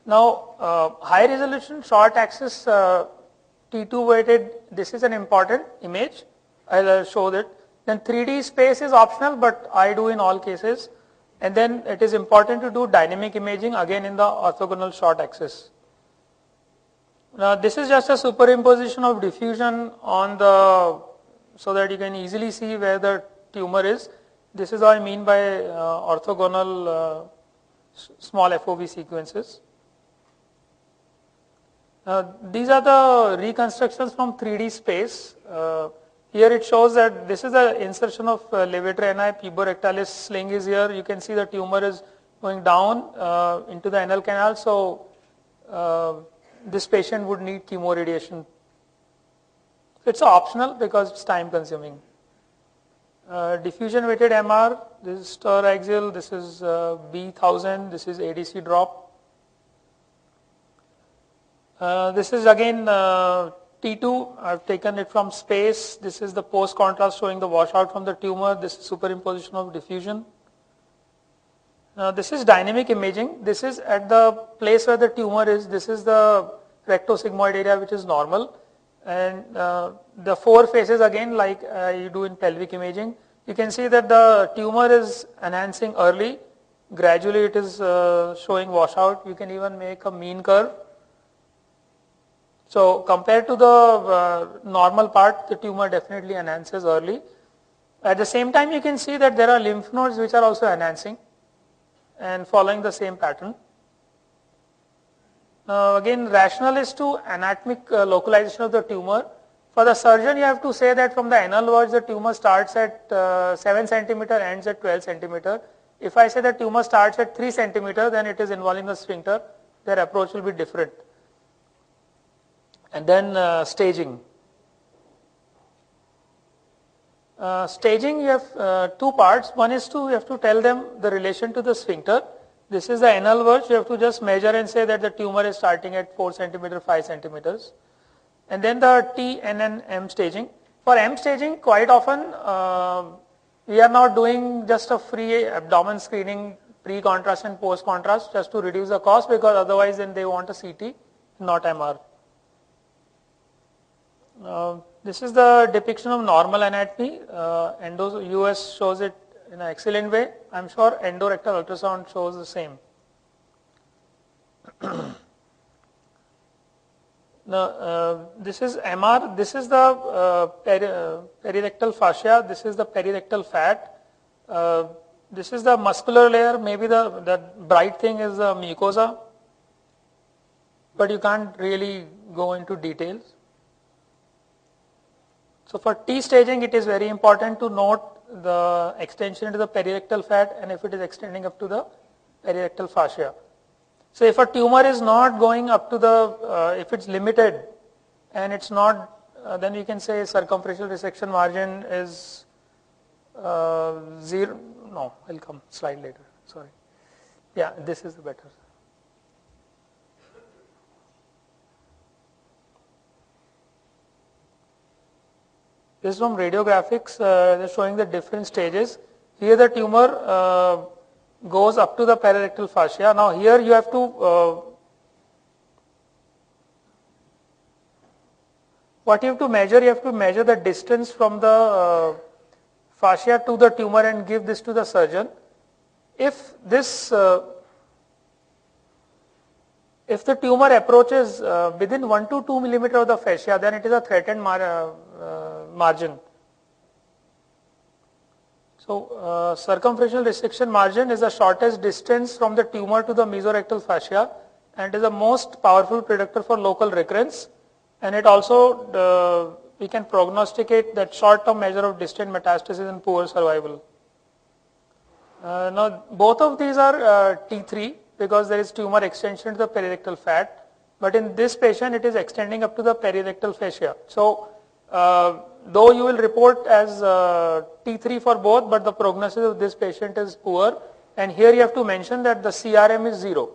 Now, high resolution short axis T2 weighted, this is an important image. I'll show that. Then 3D space is optional, but I do in all cases. And then it is important to do dynamic imaging again in the orthogonal short axis. Now this is just a superimposition of diffusion on the, so that you can easily see where the tumor is. This is what I mean by orthogonal small FOV sequences. These are the reconstructions from 3D space. Here it shows that this is the insertion of levator ani, puborectalis sling is here. You can see the tumor is going down into the anal canal. So this patient would need chemoradiation. It's optional because it's time consuming. Diffusion weighted MR, this is pteroaxial, this is B1000, this is ADC drop. This is again T2, I've taken it from space. This is the post contrast showing the washout from the tumor. This is superimposition of diffusion. This is dynamic imaging. This is at the place where the tumor is. This is the rectosigmoid area which is normal. And the four faces again like you do in pelvic imaging. You can see that the tumor is enhancing early. Gradually it is showing washout. You can even make a mean curve. So compared to the normal part, the tumor definitely enhances early. At the same time, you can see that there are lymph nodes which are also enhancing and following the same pattern. Again, rationale is to anatomic localization of the tumor. For the surgeon, you have to say that from the anal verge, the tumor starts at 7 centimeter, ends at 12 centimeter. If I say the tumor starts at 3 centimeter, then it is involving the sphincter. Their approach will be different. And then staging. Staging, you have two parts. One is you have to tell them the relation to the sphincter. This is the anal verge. You have to just measure and say that the tumor is starting at 4 centimeter, 5 centimeters. And then the T, N, and M staging. For M staging, quite often we are not doing just a free abdomen screening, pre-contrast and post-contrast, just to reduce the cost, because otherwise then they want a CT, not MR. This is the depiction of normal anatomy. US shows it in an excellent way. I'm sure endorectal ultrasound shows the same. Now, this is MR. This is the perirectal fascia. This is the perirectal fat. This is the muscular layer. Maybe the bright thing is the mucosa, but you can't really go into details. So for T staging, it is very important to note the extension into the perirectal fat and if it is extending up to the perirectal fascia. So if a tumor is not going up to the, if it's limited and it's not, then you can say circumferential resection margin is 0. No, I'll come slide later. Sorry. Yeah, this is the better. This is from radiographics, they're showing the different stages. Here the tumor goes up to the perirectal fascia. Now here you have to, what you have to measure the distance from the fascia to the tumor and give this to the surgeon. If this, if the tumor approaches within 1 to 2 millimeter of the fascia, then it is a threatened margin. So circumferential resection margin is the shortest distance from the tumor to the mesorectal fascia and is the most powerful predictor for local recurrence, and it also we can prognosticate that short-term measure of distant metastasis and poor survival. Now both of these are T3 because there is tumor extension to the perirectal fat, but in this patient it is extending up to the perirectal fascia. So though you will report as T3 for both, but the prognosis of this patient is poor, and here you have to mention that the CRM is 0.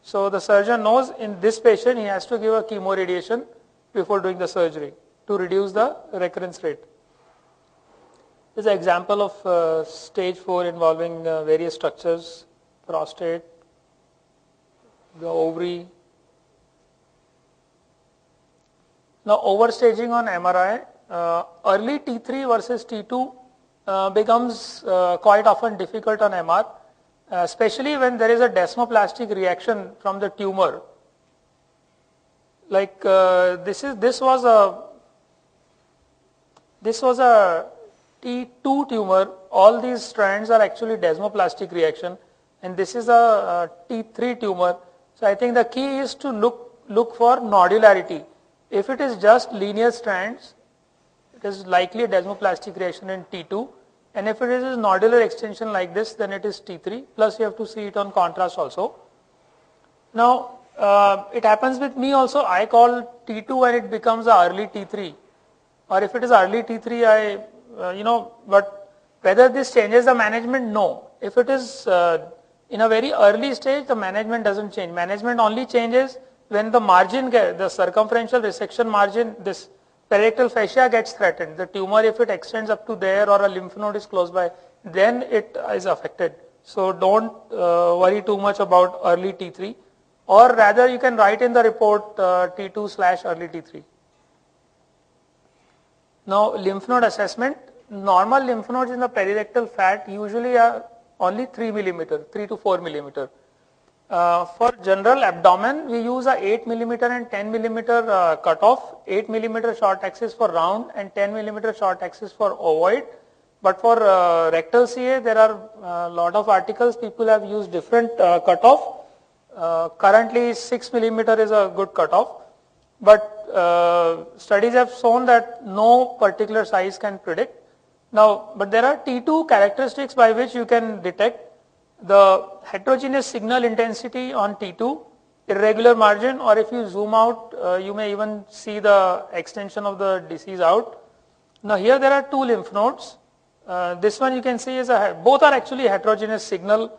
So the surgeon knows in this patient he has to give a chemoradiation before doing the surgery to reduce the recurrence rate. This is an example of stage 4 involving various structures, prostate, the ovary. Now overstaging on MRI, early T3 versus T2 becomes quite often difficult on MR, especially when there is a desmoplastic reaction from the tumor. Like this was a T2 tumor. All these strands are actually desmoplastic reaction, and this is a T3 tumor. So I think the key is to look for nodularity. If it is just linear strands, it is likely a desmoplastic reaction in T2, and if it is a nodular extension like this, then it is T3, plus you have to see it on contrast also. Now, it happens with me also. I call T2 and it becomes a early T3, or if it is early T3, but whether this changes the management, no. If it is in a very early stage, the management doesn't change. Management only changes when the margin, the circumferential resection margin, this perirectal fascia gets threatened. The tumor, if it extends up to there or a lymph node is close by, then it is affected. So don't worry too much about early T3, or rather you can write in the report T2/early T3. Now lymph node assessment. Normal lymph nodes in the perirectal fat usually are only 3 millimeter, 3 to 4 millimeter. For general abdomen, we use a 8 millimeter and 10 millimeter cutoff. 8 millimeter short axis for round and 10 millimeter short axis for ovoid. But for rectal CA, there are a lot of articles. People have used different cutoff. Currently, 6 millimeter is a good cutoff. But studies have shown that no particular size can predict. Now, but there are T2 characteristics by which you can detect the heterogeneous signal intensity on T2, irregular margin, or if you zoom out, you may even see the extension of the disease out. Now here there are two lymph nodes. This one you can see is both are actually heterogeneous signal,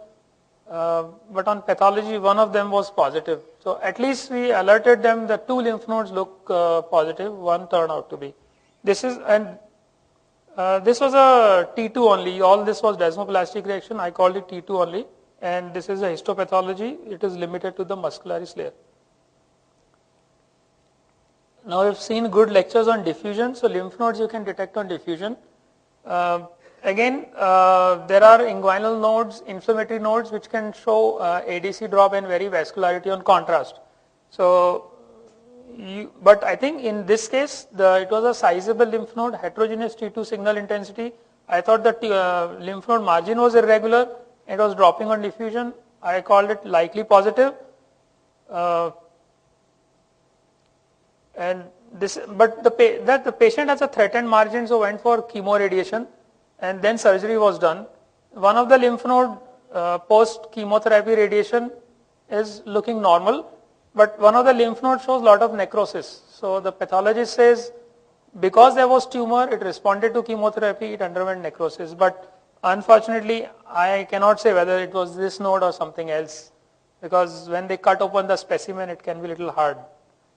but on pathology one of them was positive. So at least we alerted them that two lymph nodes look positive, one turned out to be. This was a T2 only. All this was desmoplastic reaction. I called it T2 only. And this is a histopathology. It is limited to the muscularis layer. Now we've seen good lectures on diffusion. So lymph nodes you can detect on diffusion. Again, there are inguinal nodes, inflammatory nodes, which can show ADC drop and very vascularity on contrast. So, but I think in this case, it was a sizable lymph node, heterogeneous T2 signal intensity. I thought that lymph node margin was irregular. It was dropping on diffusion. I called it likely positive. And this, but the patient has a threatened margin, so went for chemoradiation, and then surgery was done. One of the lymph node post chemotherapy radiation is looking normal, but one of the lymph nodes shows a lot of necrosis. So the pathologist says because there was tumor, it responded to chemotherapy, it underwent necrosis. But unfortunately, I cannot say whether it was this node or something else, because when they cut open the specimen, it can be a little hard.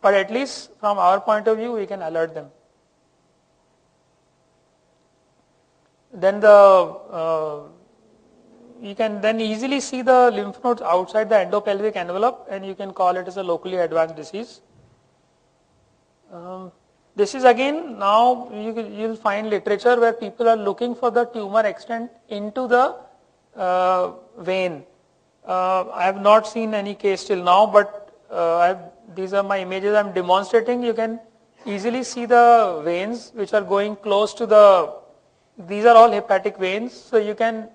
But at least from our point of view, we can alert them. Then you can then easily see the lymph nodes outside the endopelvic envelope, and you can call it as a locally advanced disease. This is again, now you'll find literature where people are looking for the tumor extent into the vein. I have not seen any case till now, but these are my images I'm demonstrating. You can easily see the veins which are going close to these are all hepatic veins. So you can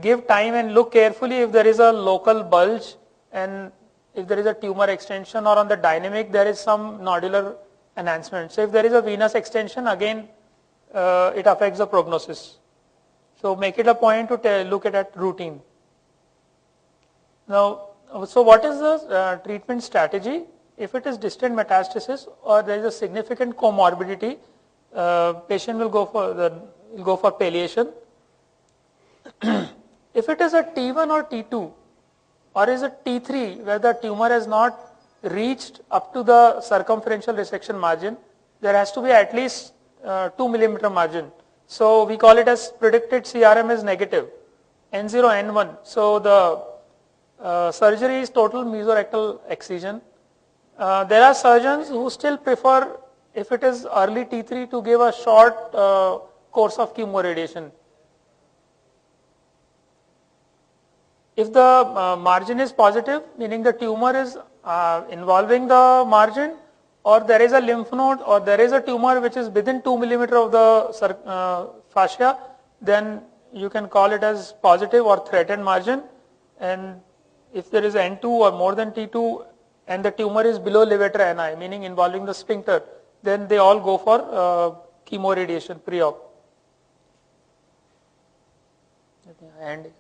give time and look carefully if there is a local bulge and if there is a tumor extension, or on the dynamic there is some nodular enhancement. So if there is a venous extension, again it affects the prognosis. So make it a point to look at routine. Now, so what is the treatment strategy? If it is distant metastasis or there is a significant comorbidity, patient will go for palliation. If it is a T1 or T2 or is a T3 where the tumor has not reached up to the circumferential resection margin, there has to be at least 2 millimeter margin. So we call it as predicted CRM is negative, N0, N1. So surgery is total mesorectal excision. There are surgeons who still prefer, if it is early T3, to give a short course of chemoradiation. If the margin is positive, meaning the tumor is involving the margin, or there is a lymph node, or there is a tumor which is within 2 millimeter of the fascia, then you can call it as positive or threatened margin. And if there is N2 or more than T2 and the tumor is below levator ani, meaning involving the sphincter, then they all go for chemoradiation pre-op. Let me end.